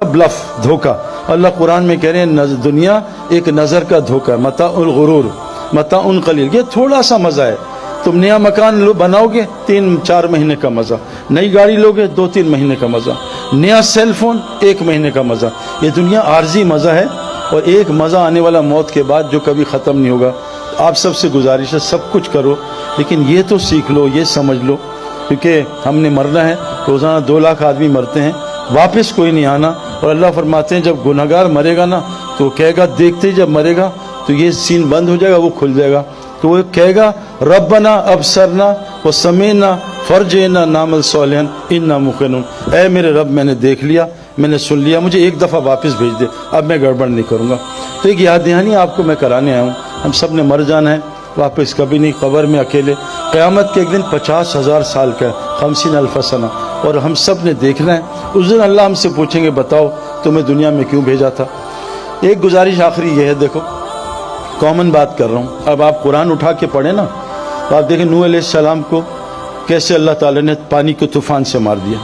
Bulb دھوکا. اللہ قرآن میں کہہ رہے ہیں دنیا ایک نظر کا دھوکا ہے. متاع الغرور متاع قلیل. یہ تھوڑا سا مزہ ہے. تم نیا مکان بناؤ گے 3-4 مہینے کا مزہ, نئی گاڑی لوگے 2-3 مہینے کا مزہ, نیا سیل فون 1 مہینے کا مزہ. یہ دنیا عارضی مزہ ہے, اور ایک مزہ آنے والا موت کے بعد جو کبھی ختم نہیں ہوگا. آپ سب سے گزارش ہے سب کچھ کرو, لیکن یہ تو سیکھ لو, یہ سمجھ لو, کیونکہ ہم نے مرنا ہے. روزانہ 2 لاکھ آدمی مرتے ہیں, واپس کوئی نہیں آنا. اور اللہ فرماتے ہیں جب گنہگار مرے گا نا تو وہ کہے گا, دیکھتے ہی جب مرے گا تو یہ سین بند ہو جائے گا, وہ کھل جائے گا, تو وہ کہے گا ربنا ابصرنا وسمعنا فرجعنا نعمل صالحا انا موقنون. اے میرے رب, میں نے دیکھ لیا, میں نے سن لیا, مجھے ایک دفعہ واپس بھیج دے, اب میں گڑبڑ نہیں کروں گا. تو ایک یاد دہانی آپ کو میں کرانے آیا ہوں. ہم سب نے مر جانا ہے, واپس کبھی نہیں, قبر میں اکیلے. قیامت کے ایک دن 50,000 سال کا ہے, 50,000 سنہ, اور ہم سب نے دیکھنا ہے. اس دن اللہ ہم سے پوچھیں گے بتاؤ تمہیں دنیا میں کیوں بھیجا تھا. ایک گزارش آخری یہ ہے, دیکھو کامن بات کر رہا ہوں. اب آپ قرآن اٹھا کے پڑھیں نا تو آپ دیکھیں نوح علیہ السلام کو کیسے اللہ تعالیٰ نے پانی کو طوفان سے مار دیا.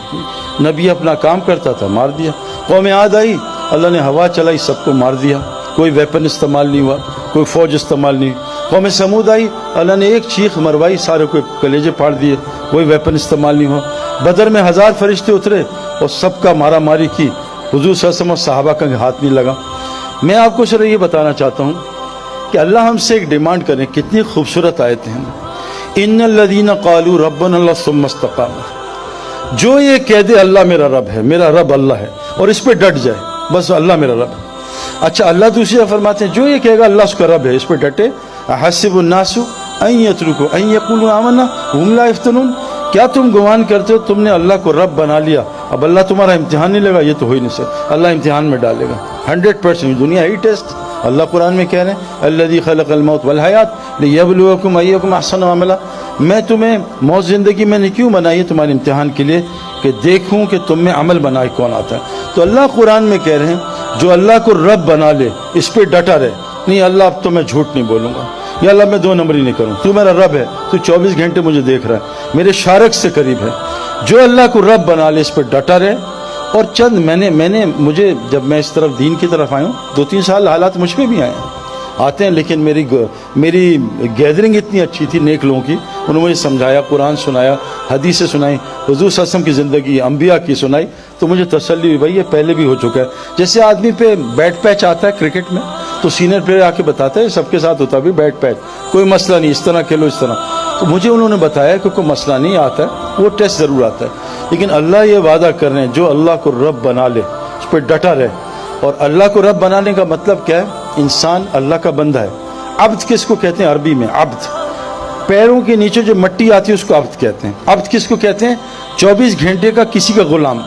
نبی اپنا کام کرتا تھا, مار دیا. قوم عاد آئی, اللہ نے ہوا چلائی, سب کو مار دیا, کوئی ویپن استعمال نہیں ہوا, کوئی فوج استعمال نہیں. قوم سمود آئی, اللہ نے ایک چیخ مروائی, سارے کو کلیجے پھاڑ دیے, کوئی ویپن استعمال نہیں ہوا. بدر میں 1000 فرشتے اترے اور سب کا مارا ماری کی, حضور صلی اللہ علیہ وسلم اور صحابہ کا ہاتھ نہیں لگا. میں آپ کو صرف یہ بتانا چاہتا ہوں کہ اللہ ہم سے ایک ڈیمانڈ کریں. کتنی خوبصورت آیتیں ہیں. ان الذین قالوا ربنا اللہ ثم استقاموا, جو یہ کہہ دے اللہ میرا رب ہے, میرا رب اللہ ہے, اور اس پہ ڈٹ جائے, بس اللہ میرا رب ہے. اچھا اللہ دوسری فرماتے ہیں جو یہ کہے گا اللہ اس کا رب ہے, اس پہ ڈٹے. احسب الناس ان یترکوا ان یقولوا آمنا وهم لا یفتنون. کیا تم گمان کرتے ہو تم نے اللہ کو رب بنا لیا, اب اللہ تمہارا امتحان نہیں لگا؟ یہ تو ہو ہی نہیں سکتا. اللہ امتحان میں ڈالے گا 100%. دنیا ہی ٹیسٹ. اللہ قرآن میں کہہ رہے ہیں الذی خلق الموت والحیات لیبلوکم ایکم احسن عملا. میں تمہیں موت زندگی میں نے کیوں بنائی ہے؟ تمہارے امتحان کے لیے, کہ دیکھوں کہ تم میں عمل بنائے کون آتا ہے. تو اللہ قرآن میں کہہ رہے ہیں جو اللہ کو رب بنا لے اس پہ ڈٹا رہے. نہیں اللہ اب تو میں جھوٹ نہیں بولوں گا, یا اللہ میں 2 نمبری نہیں کروں, تو میرا رب ہے, تو 24 گھنٹے مجھے دیکھ رہا ہے, میرے شارک سے قریب ہے. جو اللہ کو رب بنا لے اس پہ ڈٹا رہے. اور چند میں نے مجھے جب میں اس طرف دین کی طرف آیا ہوں 2-3 سال حالات مجھ پہ بھی آتے ہیں, لیکن میری گیدرنگ اتنی اچھی تھی نیک لوگوں کی. انہوں نے مجھے سمجھایا, قرآن سنایا, حدیثیں سنائی, حضور صلی اللہ علیہ وسلم کی زندگی, انبیاء کی سنائی, تو مجھے تسلی ہوئی بھائی یہ پہلے بھی ہو چکا ہے. جیسے آدمی پہ بیٹ پیچ آتا ہے کرکٹ میں, تو سینئر پلیئر آ کے بتاتا ہے سب کے ساتھ ہوتا بھی بیٹ پیچ, کوئی مسئلہ نہیں, اس طرح کھیلو اس طرح. تو مجھے انہوں نے بتایا کہ کوئی مسئلہ نہیں آتا ہے, وہ ٹیسٹ ضرور آتا ہے. لیکن اللہ یہ وعدہ کر رہے ہیں جو اللہ کو رب بنا لے اس پہ ڈٹا رہے. اور اللہ کو رب بنانے کا مطلب کیا ہے؟ انسان اللہ کا بندہ ہے. عبد کس کو کہتے ہیں عربی میں؟ عبد, پیروں کے نیچے جو مٹی آتی ہے اس کو عبد کہتے ہیں. عبد کس کو کہتے ہیں؟ 24 گھنٹے کا کسی کا غلام.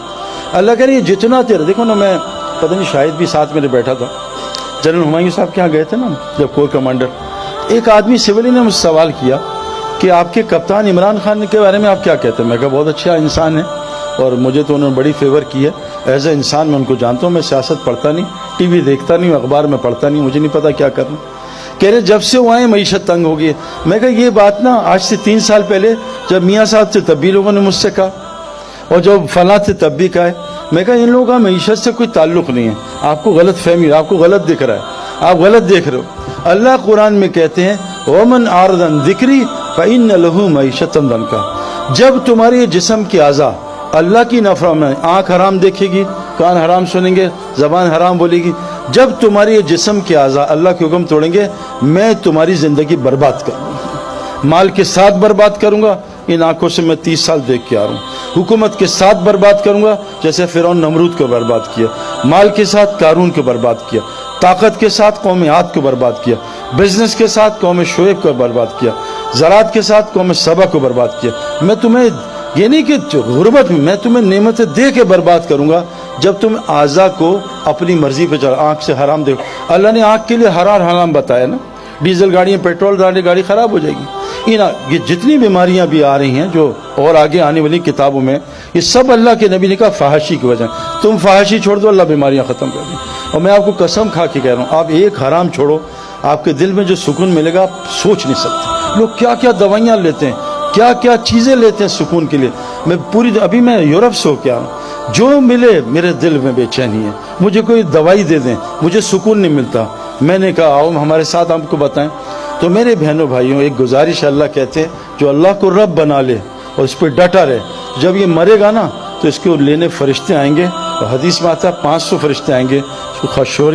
اللہ کہہ رہے ہیں جتنا تیرا, دیکھو نا, میں پتہ نہیں شاید بھی ساتھ میرے بیٹھا تھا, جنرل ہمایوں صاحب کے یہاں گئے تھے نا جب کور کمانڈر. ایک آدمی سولی نے مجھ سے سوال کیا کہ آپ کے کپتان عمران خان کے بارے میں آپ کیا کہتے ہیں؟ میں کہا بہت اچھا انسان ہے, اور مجھے تو انہوں نے بڑی فیور کی ہے. ایز اے انسان میں ان کو جانتا ہوں, میں سیاست پڑھتا نہیں, ٹی وی دیکھتا نہیں, اخبار میں پڑھتا نہیں, مجھے نہیں پتا کیا کرنا. کہہ رہے جب سے وہ آئے معیشت تنگ ہو گئی. میں کہا یہ بات نا آج سے 3 سال پہلے جب میاں صاحب سے تب بھی لوگوں نے مجھ سے کہا, اور جب فلاں سے تب بھی کہا ہے. میں کہا ان لوگوں کا معیشت سے کوئی تعلق نہیں ہے, آپ کو غلط فہمی, آپ کو غلط دکھ رہا ہے, آپ غلط دیکھ رہے ہو. اللہ قرآن میں کہتے ہیں ومن اعرض عن ذکری فإن له معیشۃ ضنکا. جب تمہارے جسم کی اعضاء اللہ کی نافرمانی, آنکھ حرام دیکھے گی, کان حرام سنیں گے, زبان حرام بولے گی, جب تمہاری یہ جسم کے اعضاء اللہ کے حکم توڑیں گے میں تمہاری زندگی برباد کروں گا, مال کے ساتھ برباد کروں گا. ان آنکھوں سے میں 30 سال دیکھ کے آ رہا ہوں. حکومت کے ساتھ برباد کروں گا جیسے فرعون نمرود کو برباد کیا, مال کے ساتھ قارون کو برباد کیا, طاقت کے ساتھ قوم عاد کو برباد کیا, بزنس کے ساتھ قوم شعیب کو برباد کیا, زراعت کے ساتھ قوم سبا کو برباد کیا. میں تمہیں یہ نہیں کہ غربت میں تمہیں نعمتیں دے کے برباد کروں گا جب تم اعضاء کو اپنی مرضی پہ چلا. آنکھ سے حرام دیکھو, اللہ نے آنکھ کے لیے حرام بتایا نا. ڈیزل گاڑیاں, پیٹرول گاڑی خراب ہو جائے گی. یہ جتنی بیماریاں بھی آ رہی ہیں جو اور آگے آنے والی کتابوں میں, یہ سب اللہ کے نبی نے کہا فحاشی کی وجہ. تم فحاشی چھوڑ دو اللہ بیماریاں ختم کر دیں. اور میں آپ کو قسم کھا کے کہہ رہا ہوں, آپ ایک حرام چھوڑو, آپ کے دل میں جو سکون ملے گا آپ سوچ نہیں سکتے. لوگ کیا کیا دوائیاں لیتے ہیں, کیا کیا چیزیں لیتے ہیں سکون کے لیے. ابھی میں یورپ سے ہو کے آ رہا ہوں, جو ملے میرے دل میں بے چینی ہے، مجھے کوئی دوائی دے دیں، مجھے سکون نہیں ملتا۔ میں نے کہا آؤ ہمارے ساتھ آپ کو بتائیں۔ تو میرے بہنوں بھائیوں، ایک گزارش اللہ کہتے ہیں جو اللہ کو رب بنا لے اور اس پہ ڈٹا رہے، جب یہ مرے گا نا تو اس کو لینے فرشتے آئیں گے، اور حدیث میں آتا ہے 500 فرشتے آئیں گے، اس کو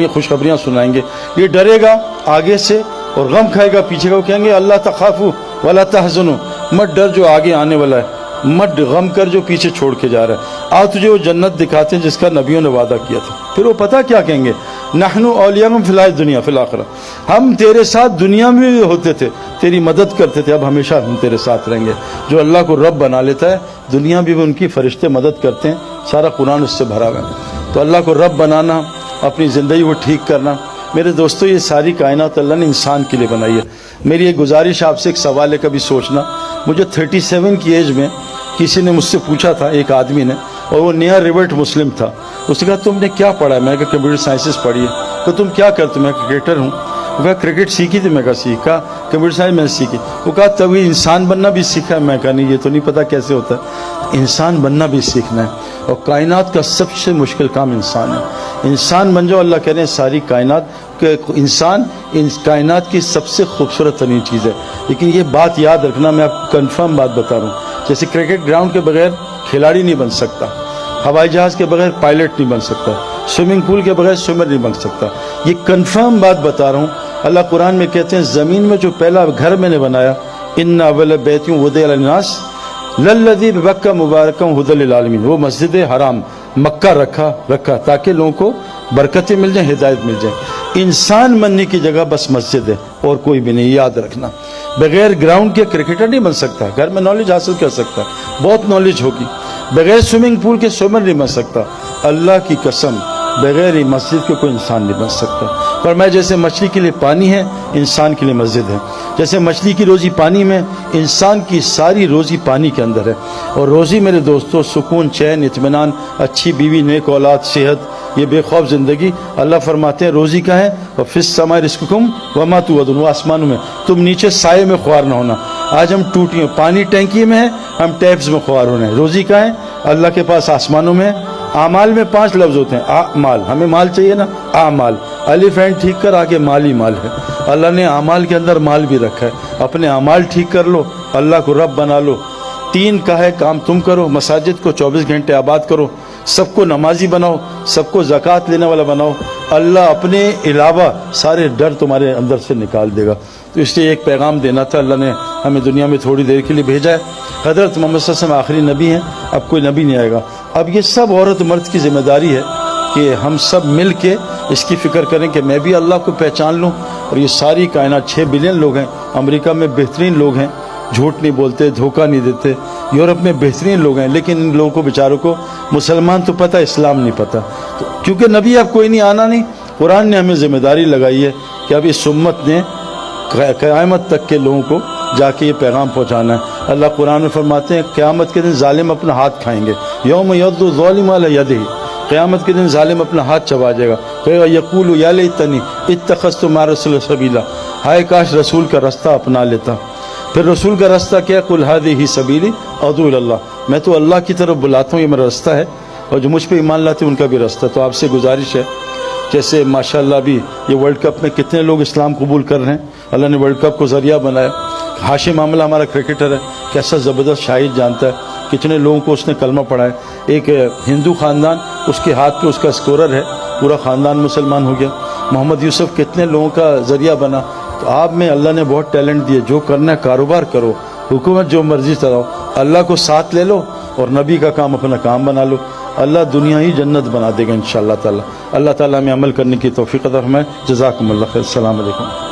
خوشخبریاں سنائیں گے۔ یہ ڈرے گا آگے سے اور غم کھائے گا پیچھے کا، وہ کہیں گے اللہ تخافوا ولا تحزنوا، مت ڈر جو آگے آنے والا ہے، مت غم کر جو پیچھے چھوڑ کے جا رہا ہے، آ تجھے وہ جنت دکھاتے ہیں جس کا نبیوں نے وعدہ کیا تھا۔ پھر وہ پتہ کیا کہیں گے، نحن اولیاءکم فی الحیاۃ الدنیا فی الآخرہ، ہم تیرے ساتھ دنیا میں بھی ہوتے تھے، تیری مدد کرتے تھے، اب ہمیشہ ہم تیرے ساتھ رہیں گے۔ جو اللہ کو رب بنا لیتا ہے، دنیا بھی ان کی فرشتے مدد کرتے ہیں، سارا قرآن اس سے بھرا ہوا ہے۔ تو اللہ کو رب بنانا، اپنی زندگی کو ٹھیک کرنا، میرے دوستو یہ ساری کائنات اللہ نے انسان کے لیے بنائی ہے۔ میری ایک گزارش آپ سے، ایک سوال ہے کبھی سوچنا، مجھے 37 کی ایج میں کسی نے مجھ سے پوچھا تھا، ایک آدمی نے، اور وہ نیا ریورٹ مسلم تھا، اس نے کہا تم نے کیا پڑھا ہے؟ میں کہا کمپیوٹر سائنسز پڑھی ہے۔ تو تم کیا کرتے؟ میں کرکٹر ہوں۔ وہ کہا کرکٹ سیکھی تھی؟ میں کہا سیکھا۔ کمپیوٹر سائنس میں نے سیکھی۔ وہ کہا تب یہ انسان بننا بھی سیکھا ہے؟ میں کہا نہیں، یہ تو نہیں پتا کیسے ہوتا ہے، انسان بننا بھی سیکھنا ہے، اور کائنات کا سب سے مشکل کام انسان ہے۔ انسان بن جاؤ، اللہ کہہ رہے ہیں ساری کائنات کہ انسان ان کائنات کی سب سے خوبصورت ترین چیز ہے۔ لیکن یہ بات یاد رکھنا، میں آپ کو کنفرم بات بتا رہا ہوں، جیسے کرکٹ گراؤنڈ کے بغیر کھلاڑی نہیں بن سکتا، ہوائی جہاز کے بغیر پائلٹ نہیں بن سکتا، سوئمنگ پول کے بغیر سوئمر نہیں بن سکتا، یہ کنفرم بات بتا رہا ہوں۔ اللہ قرآن میں کہتے ہیں زمین میں جو پہلا گھر میں نے بنایا، ان اول بیت وضع للناس للذی ببکہ مبارکا ھدی للعالمین، وہ مسجد حرام مکہ رکھا تاکہ لوگوں کو برکتیں مل جائیں، ہدایت مل جائے۔ انسان بننے کی جگہ بس مسجد ہے اور کوئی بھی نہیں، یاد رکھنا۔ بغیر گراؤنڈ کے کرکٹر نہیں بن سکتا، گھر میں نالج حاصل کر سکتا، بہت نالج ہوگی۔ بغیر سوئمنگ پول کے سوئمر نہیں بن سکتا، اللہ کی قسم بغیر مسجد کے کوئی انسان نہیں بن سکتا۔ پر میں جیسے مچھلی کے لیے پانی ہے، انسان کے لیے مسجد ہے، جیسے مچھلی کی روزی پانی میں، انسان کی ساری روزی پانی کے اندر ہے۔ اور روزی میرے دوستو، سکون، چین، اطمینان، اچھی بیوی، نیک اولاد، صحت، یہ بے خوف زندگی، اللہ فرماتے ہیں روزی کا ہے، اور فی السماء رزقکم وما توعدون، وہ آسمانوں میں، تم نیچے سائے میں خوار نہ ہونا۔ آج ہم ٹوٹیوں، پانی ٹینکی میں ہے، ہم ٹیپس میں خوار ہونے ہیں۔ روزی کا ہے اللہ کے پاس، آسمانوں میں۔ اعمال میں 5 لفظ ہوتے ہیں، اعمال، ہمیں مال چاہیے نا، اعمال، الف اینڈ ٹھیک کر، آگے مال ہی مال ہے۔ اللہ نے اعمال کے اندر مال بھی رکھا ہے، اپنے اعمال ٹھیک کر لو، اللہ کو رب بنا لو۔ 3 کا ہے کام تم کرو، مساجد کو 24 گھنٹے آباد کرو، سب کو نمازی بناؤ، سب کو زکوٰۃ لینے والا بناؤ، اللہ اپنے علاوہ سارے ڈر تمہارے اندر سے نکال دے گا۔ تو اس لیے ایک پیغام دینا تھا، اللہ نے ہمیں دنیا میں تھوڑی دیر کے لیے بھیجا ہے۔ حضرت محمد صلی اللہ علیہ وسلم آخری نبی ہیں، اب کوئی نبی نہیں آئے گا۔ اب یہ سب عورت مرد کی ذمہ داری ہے کہ ہم سب مل کے اس کی فکر کریں کہ میں بھی اللہ کو پہچان لوں، اور یہ ساری کائنات 6 بلین لوگ ہیں، امریکہ میں بہترین لوگ ہیں، جھوٹ نہیں بولتے، دھوکہ نہیں دیتے، یورپ میں بہترین لوگ ہیں، لیکن ان لوگوں کو بیچاروں کو مسلمان تو پتہ، اسلام نہیں پتہ۔ تو کیونکہ نبی اب کوئی نہیں آنا نہیں، قرآن نے ہمیں ذمہ داری لگائی ہے کہ اب اس امت نے قیامت تک کے لوگوں کو جا کے یہ پیغام پہنچانا ہے۔ اللہ قرآن میں فرماتے ہیں قیامت کے دن ظالم اپنا ہاتھ کھائیں گے، یوم یعض الظالم علی یدہ، قیامت کے دن ظالم اپنا ہاتھ چبا جائے گا، کہے گا یقول یا لیتنی اتخذت مع الرسول سبیلا، ہائے کاش رسول کا راستہ اپنا لیتا۔ پھر رسول کا راستہ کیا؟ قل ھذہ سبیلی ادعو الی اللہ، میں تو اللہ کی طرف بلاتا ہوں، یہ میرا راستہ ہے، اور جو مجھ پہ ایمان لاتے ہیں ان کا بھی راستہ۔ تو آپ سے گزارش ہے، جیسے ماشاءاللہ بھی یہ ورلڈ کپ میں کتنے لوگ اسلام قبول کر رہے ہیں، اللہ نے ورلڈ کپ کو ذریعہ بنایا۔ ہاشم معاملہ ہمارا کرکٹر ہے، کیسا زبردست شاہد جانتا ہے، کتنے لوگوں کو اس نے کلمہ پڑھا ہے۔ ایک ہندو خاندان، اس کے ہاتھ پہ اس کا اسکورر ہے، پورا خاندان مسلمان ہو گیا۔ محمد یوسف کتنے لوگوں کا ذریعہ بنا۔ تو آپ میں اللہ نے بہت ٹیلنٹ دیا، جو کرنا ہے کاروبار کرو، حکومت جو مرضی چلاؤ، اللہ کو ساتھ لے لو اور نبی کا کام اپنا کام بنا لو، اللہ دنیا ہی جنت بنا دے گا انشاءاللہ تعالی۔ اللہ تعالیٰ ہمیں عمل کرنے کی توفیق عطا فرمائے۔ جزاکم اللہ خیر، السلام علیکم۔